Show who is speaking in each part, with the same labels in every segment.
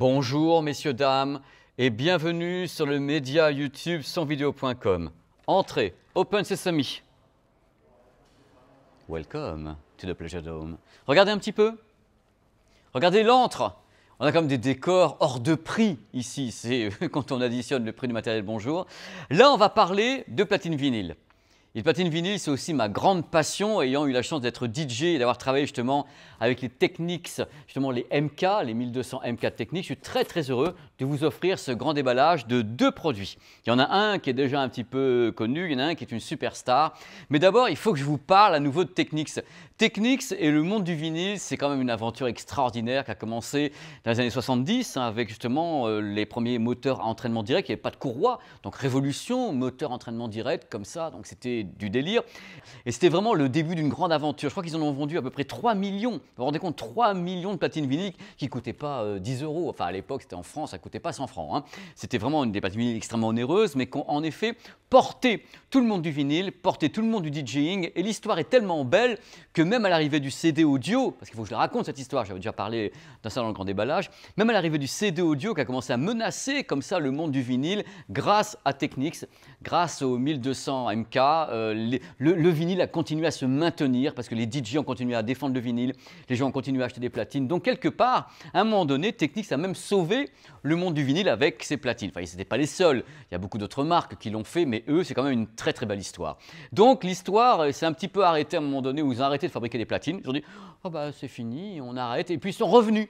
Speaker 1: Bonjour messieurs, dames et bienvenue sur le média YouTube sonvideo.com. Entrez, Open Sesame. Welcome to the Pleasure Dome. Regardez un petit peu. Regardez l'antre. On a comme des décors hors de prix ici, c'est quand on additionne le prix du matériel bonjour. Là, on va parler de platine vinyle. Et le platine vinyle, c'est aussi ma grande passion, ayant eu la chance d'être DJ et d'avoir travaillé justement avec les Technics, justement les MK, les 1200 MK Technics. Je suis très heureux de vous offrir ce grand déballage de deux produits. Il y en a un qui est déjà un petit peu connu, il y en a un qui est une superstar. Mais d'abord, il faut que je vous parle à nouveau de Technics. Technics et le monde du vinyle, c'est quand même une aventure extraordinaire qui a commencé dans les années 70 avec justement les premiers moteurs à entraînement direct. Il n'y avait pas de courroie, donc révolution, moteur entraînement direct comme ça, donc c'était du délire. Et c'était vraiment le début d'une grande aventure. Je crois qu'ils en ont vendu à peu près 3 millions. Vous vous rendez compte, 3 millions de platines vinyles qui ne coûtaient pas 10 euros. Enfin, à l'époque, c'était en France, ça ne coûtait pas 100 francs. Hein. C'était vraiment des platines vinyles extrêmement onéreuses, mais qui ont en effet porté tout le monde du vinyle, porté tout le monde du DJing. Et l'histoire est tellement belle que même à l'arrivée du CD audio, parce qu'il faut que je la raconte cette histoire, j'avais déjà parlé d'un ça dans le grand déballage, même à l'arrivée du CD audio qui a commencé à menacer comme ça le monde du vinyle grâce à Technics, grâce aux 1200 MK, le vinyle a continué à se maintenir parce que les DJ ont continué à défendre le vinyle, les gens ont continué à acheter des platines. Donc quelque part, à un moment donné, Technics a même sauvé le monde du vinyle avec ses platines. Enfin, ils n'étaient pas les seuls, il y a beaucoup d'autres marques qui l'ont fait, mais eux, c'est quand même une très belle histoire. Donc l'histoire s'est un petit peu arrêtée à un moment donné où ils ont arrêté de fabriquer des platines. Ils ont dit, oh bah c'est fini, on arrête, et puis ils sont revenus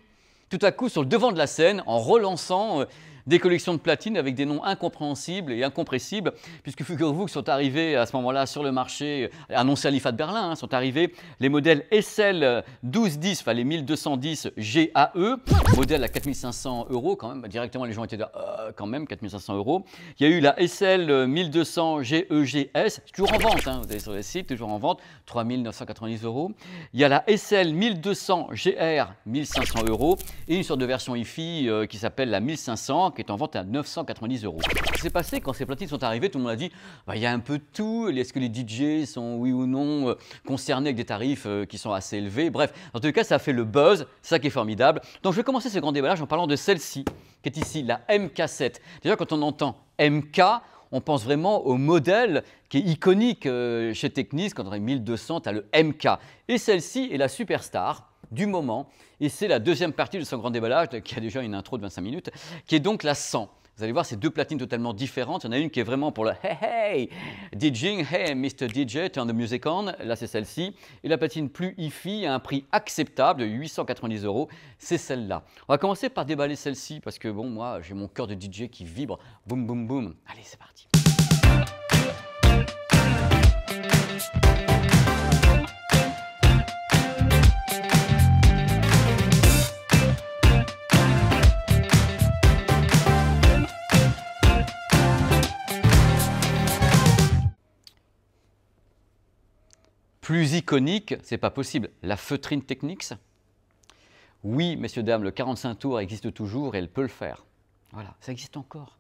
Speaker 1: tout à coup sur le devant de la scène en relançant des collections de platines avec des noms incompréhensibles et incompressibles, puisque figurez-vous que sont arrivés à ce moment-là sur le marché, annoncés à l'IFA de Berlin, hein, sont arrivés les modèles SL 1210, enfin les 1210 GAE, modèle à 4500 euros quand même, directement les gens étaient là, quand même 4500 euros. Il y a eu la SL 1200 GEGS, toujours en vente, hein, vous allez sur le site, toujours en vente, 3990 euros. Il y a la SL 1200 GR 1500 euros et une sorte de version hi-fi qui s'appelle la 1500 qui est en vente à 990 euros. Ce qui s'est passé quand ces platines sont arrivées, tout le monde a dit bah, il y a un peu de tout, est-ce que les DJ sont oui ou non concernés avec des tarifs qui sont assez élevés, bref, en tout cas ça a fait le buzz, c'est ça qui est formidable. Donc je vais commencer ce grand déballage en parlant de celle-ci, qui est ici, la MK7. Déjà quand on entend MK, on pense vraiment au modèle qui est iconique chez Technics, quand on est 1200, tu as le MK. Et celle-ci est la superstar du moment, et c'est la deuxième partie de ce grand déballage, qui a déjà une intro de 25 minutes, qui est donc la 100. Vous allez voir, c'est deux platines totalement différentes. Il y en a une qui est vraiment pour le hey DJing, hey Mr. DJ, turn the music on. Là, c'est celle-ci. Et la platine plus hi-fi à un prix acceptable de 890 euros, c'est celle-là. On va commencer par déballer celle-ci parce que bon, moi, j'ai mon cœur de DJ qui vibre. Boum, boum, boum. Allez, c'est parti. Plus iconique, c'est pas possible. La feutrine Technics. Oui, messieurs, dames, le 45 tours existe toujours et elle peut le faire. Voilà, ça existe encore.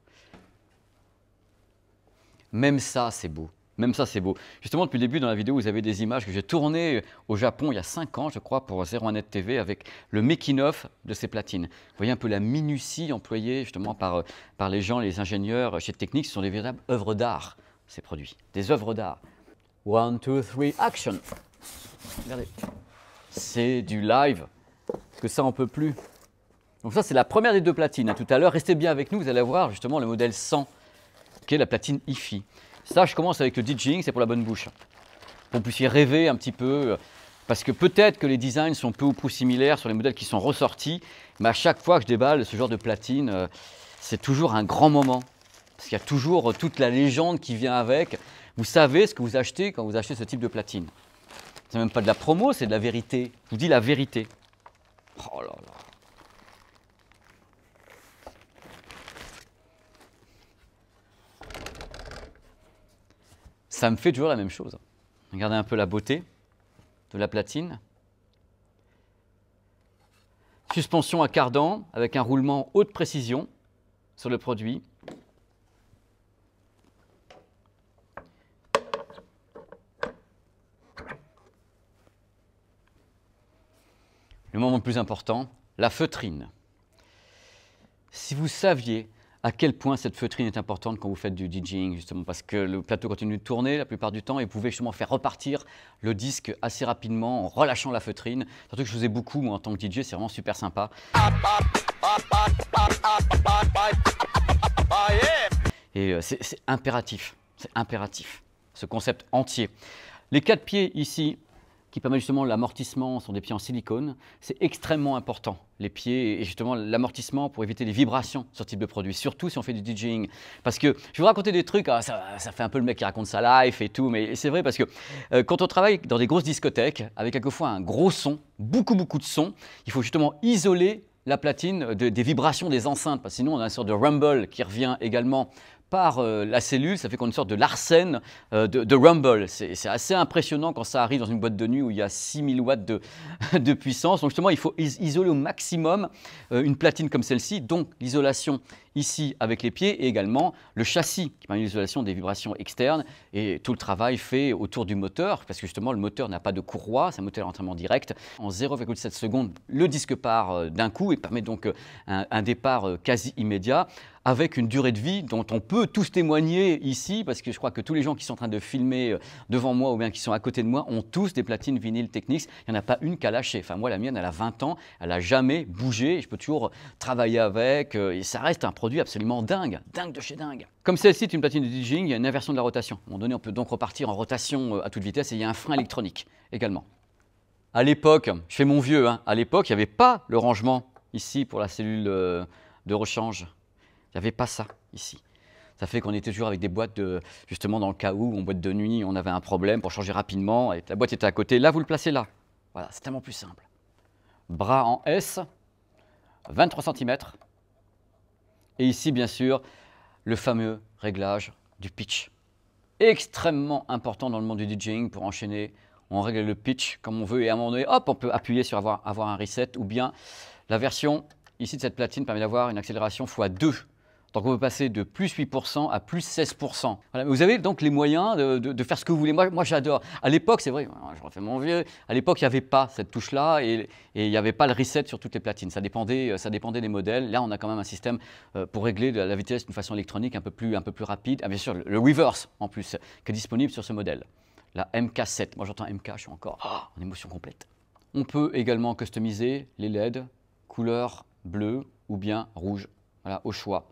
Speaker 1: Même ça, c'est beau. Même ça, c'est beau. Justement, depuis le début, dans la vidéo, vous avez des images que j'ai tournées au Japon il y a 5 ans, je crois, pour 01net TV, avec le making-of de ces platines. Vous voyez un peu la minutie employée justement par les gens, les ingénieurs chez Technics. Ce sont des véritables œuvres d'art, ces produits. Des œuvres d'art. 1, 2, 3, action! Regardez, c'est du live, parce que ça, on ne peut plus. Donc ça, c'est la première des deux platines. Hein. Tout à l'heure, restez bien avec nous, vous allez voir justement le modèle 100, qui est la platine hi-fi. Ça, je commence avec le DJing, c'est pour la bonne bouche. Pour que vous puissiez rêver un petit peu, parce que peut-être que les designs sont peu ou prou similaires sur les modèles qui sont ressortis, mais à chaque fois que je déballe ce genre de platine, c'est toujours un grand moment. Parce qu'il y a toujours toute la légende qui vient avec. Vous savez ce que vous achetez quand vous achetez ce type de platine. C'est même pas de la promo, c'est de la vérité. Je vous dis la vérité. Oh là là. Ça me fait toujours la même chose. Regardez un peu la beauté de la platine. Suspension à cardan avec un roulement haute précision sur le produit. Le moment le plus important, la feutrine. si vous saviez à quel point cette feutrine est importante quand vous faites du DJing, justement, parce que le plateau continue de tourner la plupart du temps et vous pouvez justement faire repartir le disque assez rapidement en relâchant la feutrine. Surtout que je faisais beaucoup, moi, en tant que DJ, c'est vraiment super sympa. Et c'est impératif, ce concept entier. Les 4 pieds ici, qui permettent justement l'amortissement, sont des pieds en silicone. C'est extrêmement important, les pieds et justement l'amortissement pour éviter les vibrations sur ce type de produit, surtout si on fait du DJing. Parce que je vais vous raconter des trucs, ça fait un peu le mec qui raconte sa life et tout, mais c'est vrai parce que quand on travaille dans des grosses discothèques, avec quelquefois un gros son, beaucoup de son, il faut justement isoler la platine des vibrations des enceintes, parce que sinon on a une sorte de rumble qui revient également par la cellule, ça fait qu'on a une sorte de Larsen de rumble. C'est assez impressionnant quand ça arrive dans une boîte de nuit où il y a 6000 watts de puissance. Donc justement, il faut isoler au maximum une platine comme celle-ci, donc l'isolation ici avec les pieds et également le châssis qui permet l'isolation des vibrations externes et tout le travail fait autour du moteur parce que justement le moteur n'a pas de courroie, c'est un moteur d'entraînement direct. En 0,7 secondes, le disque part d'un coup et permet donc un départ quasi immédiat, avec une durée de vie dont on peut tous témoigner ici, parce que je crois que tous les gens qui sont en train de filmer devant moi ou bien qui sont à côté de moi ont tous des platines Vinyl Technics. Il n'y en a pas une qui a lâché. Enfin, moi, la mienne, elle a 20 ans, elle n'a jamais bougé. Je peux toujours travailler avec et ça reste un produit absolument dingue, dingue de chez dingue. Comme celle-ci est une platine de DJing, il y a une inversion de la rotation. À un moment donné, on peut donc repartir en rotation à toute vitesse et il y a un frein électronique également. À l'époque, je fais mon vieux, hein, à l'époque, il n'y avait pas le rangement ici pour la cellule de rechange. Il n'y avait pas ça ici. Ça fait qu'on était toujours avec des boîtes justement dans le cas où, en boîte de nuit, on avait un problème pour changer rapidement et la boîte était à côté. Là, vous le placez là. Voilà, c'est tellement plus simple. Bras en S, 23 cm. Et ici, bien sûr, le fameux réglage du pitch. Extrêmement important dans le monde du DJing pour enchaîner. On règle le pitch comme on veut et à un moment donné, hop, on peut appuyer sur avoir un reset ou bien la version ici de cette platine permet d'avoir une accélération x2. Donc on peut passer de plus 8% à plus 16%. Voilà, vous avez donc les moyens de faire ce que vous voulez. Moi j'adore. À l'époque, c'est vrai, je refais mon vieux, à l'époque il n'y avait pas cette touche-là et il n'y avait pas le reset sur toutes les platines. Ça dépendait des modèles. Là on a quand même un système pour régler la vitesse d'une façon électronique un peu plus rapide. Ah, bien sûr, le reverse en plus, qui est disponible sur ce modèle. La MK7. Moi j'entends MK, je suis encore en émotion complète. On peut également customiser les LED, couleur bleue ou bien rouge, voilà, au choix.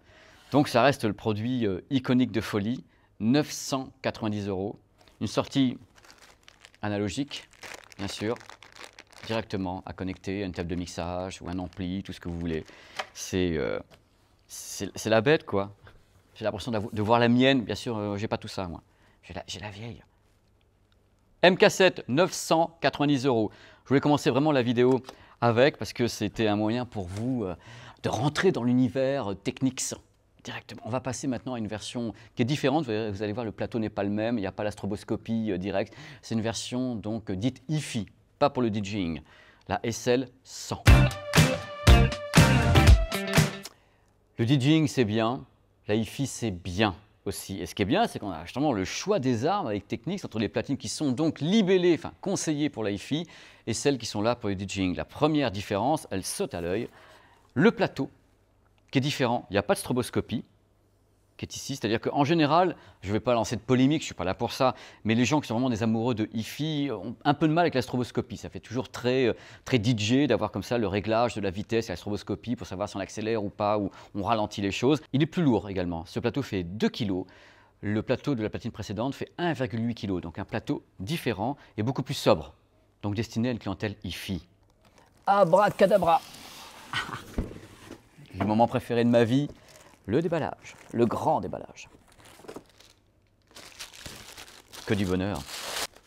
Speaker 1: Donc ça reste le produit iconique de folie, 990 €. Une sortie analogique, bien sûr, directement à connecter à une table de mixage ou un ampli, tout ce que vous voulez. C'est la bête, quoi. J'ai l'impression de voir la mienne, bien sûr, j'ai pas tout ça, moi. J'ai la vieille. MK7, 990 €. Je voulais commencer vraiment la vidéo avec, parce que c'était un moyen pour vous de rentrer dans l'univers Technics directement. On va passer maintenant à une version qui est différente. Vous allez voir, le plateau n'est pas le même, il n'y a pas la stroboscopie directe. C'est une version donc dite hi-fi, pas pour le DJing, la SL100. Le DJing, c'est bien, la hi-fi, c'est bien aussi. Et ce qui est bien, c'est qu'on a justement le choix des armes avec Technics entre les platines qui sont donc libellées, enfin conseillées pour la hi-fi, et celles qui sont là pour le DJing. La première différence, elle saute à l'œil, le plateau qui est différent. Il n'y a pas de stroboscopie qui est ici, c'est-à-dire qu'en général, je ne vais pas lancer de polémique, je ne suis pas là pour ça, mais les gens qui sont vraiment des amoureux de hi-fi ont un peu de mal avec la stroboscopie. Ça fait toujours très DJ d'avoir comme ça le réglage de la vitesse et la stroboscopie pour savoir si on accélère ou pas, ou on ralentit les choses. Il est plus lourd également. Ce plateau fait 2 kg. Le plateau de la platine précédente fait 1,8 kg, donc un plateau différent et beaucoup plus sobre, donc destiné à une clientèle hi-fi. Abracadabra. Le moment préféré de ma vie, le déballage, le grand déballage. Que du bonheur.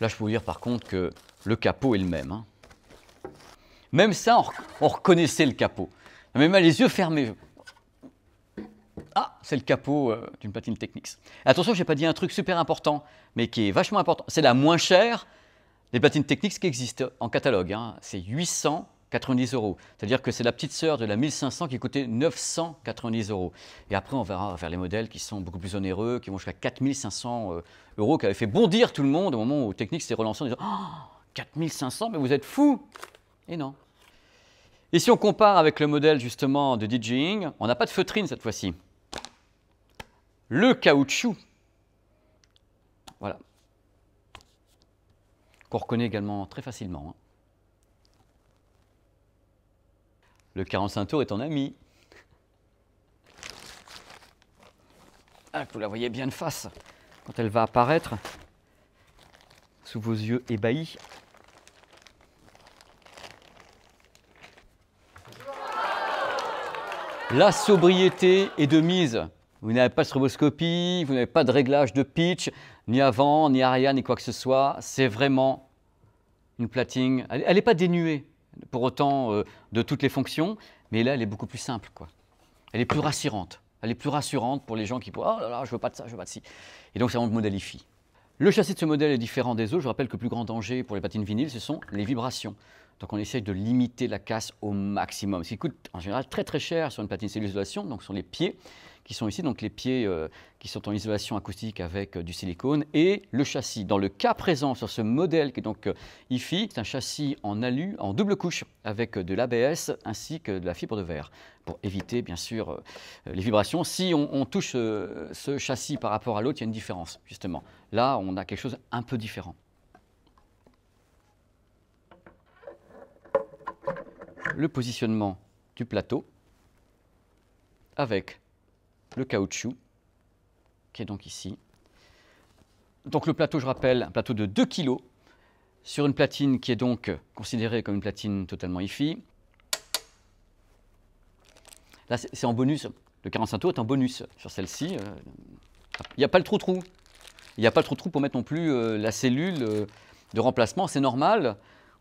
Speaker 1: Là, je peux vous dire par contre que le capot est le même. Hein. Même ça, on reconnaissait le capot. Même les yeux fermés. Ah, c'est le capot d'une platine Technics. Attention, je n'ai pas dit un truc super important, mais qui est vachement important. C'est la moins chère des platines Technics qui existent en catalogue. Hein. C'est 890 €. C'est-à-dire que c'est la petite sœur de la 1500 qui coûtait 990 €. Et après, on verra vers les modèles qui sont beaucoup plus onéreux, qui vont jusqu'à 4500 €, qui avaient fait bondir tout le monde au moment où Technics s'est relancé en disant « Oh, 4500, mais vous êtes fous !» Et non. Et si on compare avec le modèle justement de DJing, on n'a pas de feutrine cette fois-ci. Le caoutchouc, voilà, qu'on reconnaît également très facilement, hein. Le 45 tours est ton ami. Ah, vous la voyez bien de face quand elle va apparaître sous vos yeux ébahis. La sobriété est de mise. Vous n'avez pas de stroboscopie, vous n'avez pas de réglage de pitch, ni avant, ni arrière, ni quoi que ce soit. C'est vraiment une platine. Elle n'est pas dénuée pour autant de toutes les fonctions, mais là, elle est beaucoup plus simple, quoi. Elle est plus rassurante. Elle est plus rassurante pour les gens qui pourraient « Oh là là, je veux pas de ça, je veux pas de ci ». Et donc, c'est vraiment le modèle IFI. Le châssis de ce modèle est différent des autres. Je rappelle que le plus grand danger pour les platines vinyles, ce sont les vibrations. Donc on essaye de limiter la casse au maximum. Ce qui coûte en général très très cher sur une platine cellule isolation, donc sur les pieds qui sont ici, donc les pieds qui sont en isolation acoustique avec du silicone, et le châssis. Dans le cas présent sur ce modèle qui est donc IFI, c'est un châssis en alu, en double couche, avec de l'ABS ainsi que de la fibre de verre, pour éviter bien sûr les vibrations. Si on touche ce châssis par rapport à l'autre, il y a une différence, justement. Là, on a quelque chose un peu différent. Le positionnement du plateau avec le caoutchouc qui est donc ici. Donc le plateau, je rappelle, un plateau de 2 kg sur une platine qui est donc considérée comme une platine totalement IFI. Là, c'est en bonus. Le 45 tours est en bonus sur celle-ci. Il n'y a pas le trou-trou. Il n'y a pas le trou-trou pour mettre non plus la cellule de remplacement. C'est normal.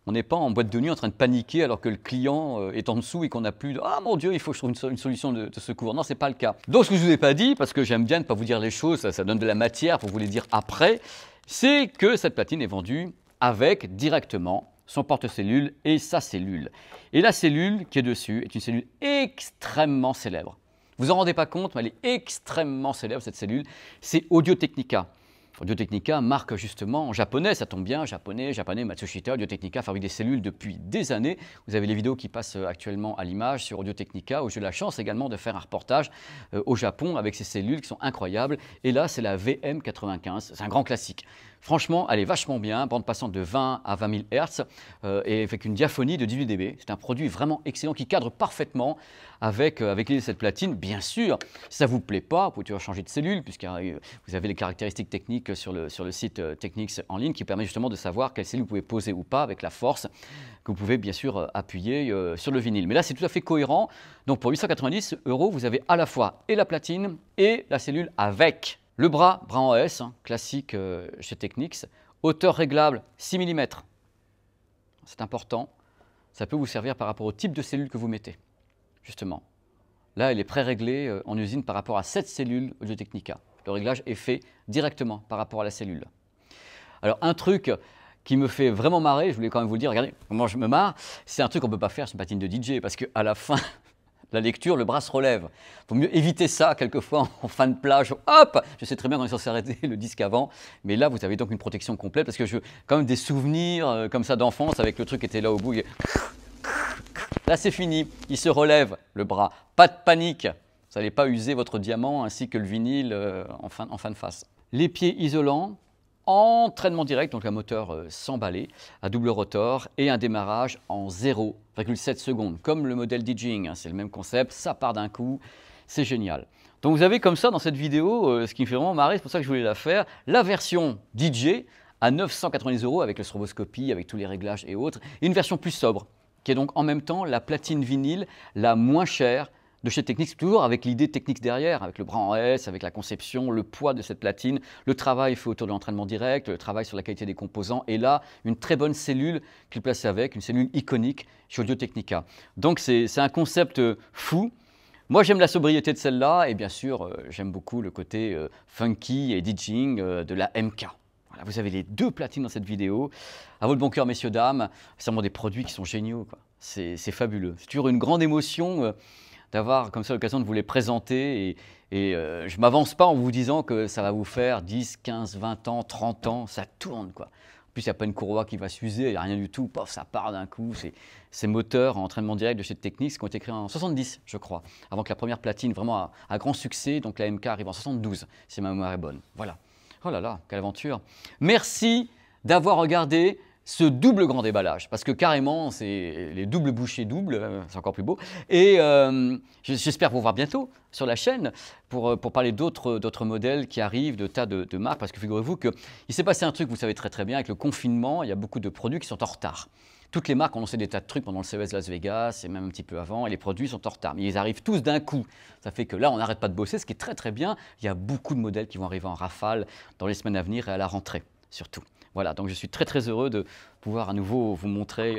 Speaker 1: On n'est pas en boîte de nuit en train de paniquer alors que le client est en dessous et qu'on n'a plus de « Ah mon Dieu, il faut que je trouve une solution de secours ». Non, ce n'est pas le cas. Donc ce que je ne vous ai pas dit, parce que j'aime bien ne pas vous dire les choses, ça donne de la matière pour vous les dire après, c'est que cette platine est vendue avec directement son porte-cellule et sa cellule. Et la cellule qui est dessus est une cellule extrêmement célèbre. Vous en rendez pas compte, mais elle est extrêmement célèbre cette cellule. C'est Audio-Technica. Audio-Technica, marque justement japonais, ça tombe bien, japonais, Matsushita. Audio-Technica fabrique des cellules depuis des années. Vous avez les vidéos qui passent actuellement à l'image sur Audio-Technica, où j'ai la chance également de faire un reportage au Japon avec ces cellules qui sont incroyables. Et là, c'est la VM95, c'est un grand classique. Franchement, elle est vachement bien, bande passante de 20 à 20 000 Hz et avec une diaphonie de 18 dB. C'est un produit vraiment excellent qui cadre parfaitement avec l'idée de cette platine. Bien sûr, si ça ne vous plaît pas, vous pouvez toujours changer de cellule puisque vous avez les caractéristiques techniques sur le site Technics en ligne qui permet justement de savoir quelle cellule vous pouvez poser ou pas avec la force que vous pouvez bien sûr appuyer sur le vinyle. Mais là, c'est tout à fait cohérent. Donc pour 890 €, vous avez à la fois et la platine et la cellule avec. Le bras en S, hein, classique chez Technics, hauteur réglable 6 mm. C'est important, ça peut vous servir par rapport au type de cellule que vous mettez, justement. Là, elle est pré-réglée en usine par rapport à cette cellule Audio-Technica. Le réglage est fait directement par rapport à la cellule. Alors, un truc qui me fait vraiment marrer, je voulais quand même vous le dire, regardez comment je me marre, c'est un truc qu'on ne peut pas faire sur une patine de DJ, parce qu'à la fin... la lecture, le bras se relève. Il vaut mieux éviter ça quelquefois en fin de plage. Hop, je sais très bien qu'on est censé arrêter le disque avant, mais là vous avez donc une protection complète parce que j'ai quand même des souvenirs comme ça d'enfance avec le truc qui était là au bout. Là c'est fini, il se relève le bras. Pas de panique, vous n'allez pas user votre diamant ainsi que le vinyle en fin de face. Les pieds isolants. Entraînement direct, donc un moteur sans balai, à double rotor et un démarrage en 0,7 secondes, comme le modèle DJing, hein, c'est le même concept, ça part d'un coup, c'est génial. Donc vous avez comme ça dans cette vidéo, ce qui me fait vraiment marrer, c'est pour ça que je voulais la faire, la version DJ à 990 € avec le stroboscopie, avec tous les réglages et autres, et une version plus sobre, qui est donc en même temps la platine vinyle la moins chère de chez Technics, toujours avec l'idée Technics derrière, avec le bras en S, avec la conception, le poids de cette platine, le travail fait autour de l'entraînement direct, le travail sur la qualité des composants, et là, une très bonne cellule qu'il place avec, une cellule iconique chez Audio-Technica. Donc c'est un concept fou. Moi j'aime la sobriété de celle-là, et bien sûr j'aime beaucoup le côté funky et DJing de la MK. Voilà, vous avez les deux platines dans cette vidéo. À votre bon cœur, messieurs, dames, c'est vraiment des produits qui sont géniaux, quoi. C'est fabuleux. C'est toujours une grande émotion d'avoir comme ça l'occasion de vous les présenter et je ne m'avance pas en vous disant que ça va vous faire 10, 15, 20 ans, 30 ans, ça tourne quoi. plus, il n'y a pas une courroie qui va s'user, il n'y a rien du tout. Pof, ça part d'un coup. Ces moteurs en entraînement direct de chez Technics qui ont été créés en 70, je crois, avant que la première platine vraiment à grand succès. Donc la MK arrive en 72, si ma mémoire est bonne. Voilà. Oh là là, quelle aventure. Merci d'avoir regardé ce double grand déballage, parce que carrément, c'est les doubles bouchées doubles, c'est encore plus beau. Et j'espère vous voir bientôt sur la chaîne pour parler d'autres modèles qui arrivent, de tas de marques, parce que figurez-vous qu'il s'est passé un truc, vous savez très très bien, avec le confinement, il y a beaucoup de produits qui sont en retard. Toutes les marques ont lancé des tas de trucs pendant le CES Las Vegas et même un petit peu avant, et les produits sont en retard. Mais ils arrivent tous d'un coup. Ça fait que là, on n'arrête pas de bosser, ce qui est très très bien. Il y a beaucoup de modèles qui vont arriver en rafale dans les semaines à venir et à la rentrée, surtout. Voilà, donc je suis très très heureux de pouvoir à nouveau vous montrer.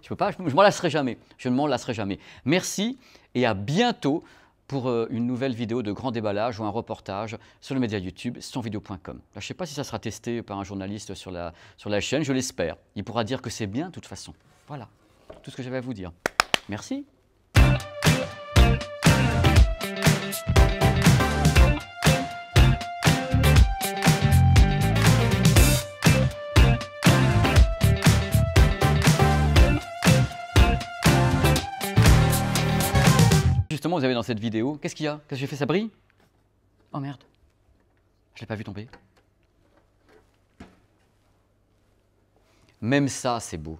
Speaker 1: Je m'en lasserai jamais. Je ne m'en lasserai jamais. Merci et à bientôt pour une nouvelle vidéo de grand déballage ou un reportage sur le média YouTube sonvideo.com. Je ne sais pas si ça sera testé par un journaliste sur la chaîne, je l'espère. Il pourra dire que c'est bien de toute façon. Voilà, tout ce que j'avais à vous dire. Merci. Justement, vous avez dans cette vidéo, qu'est-ce qu'il y a? Qu'est-ce que j'ai fait? Ça brille? Oh merde, je ne l'ai pas vu tomber. Même ça, c'est beau.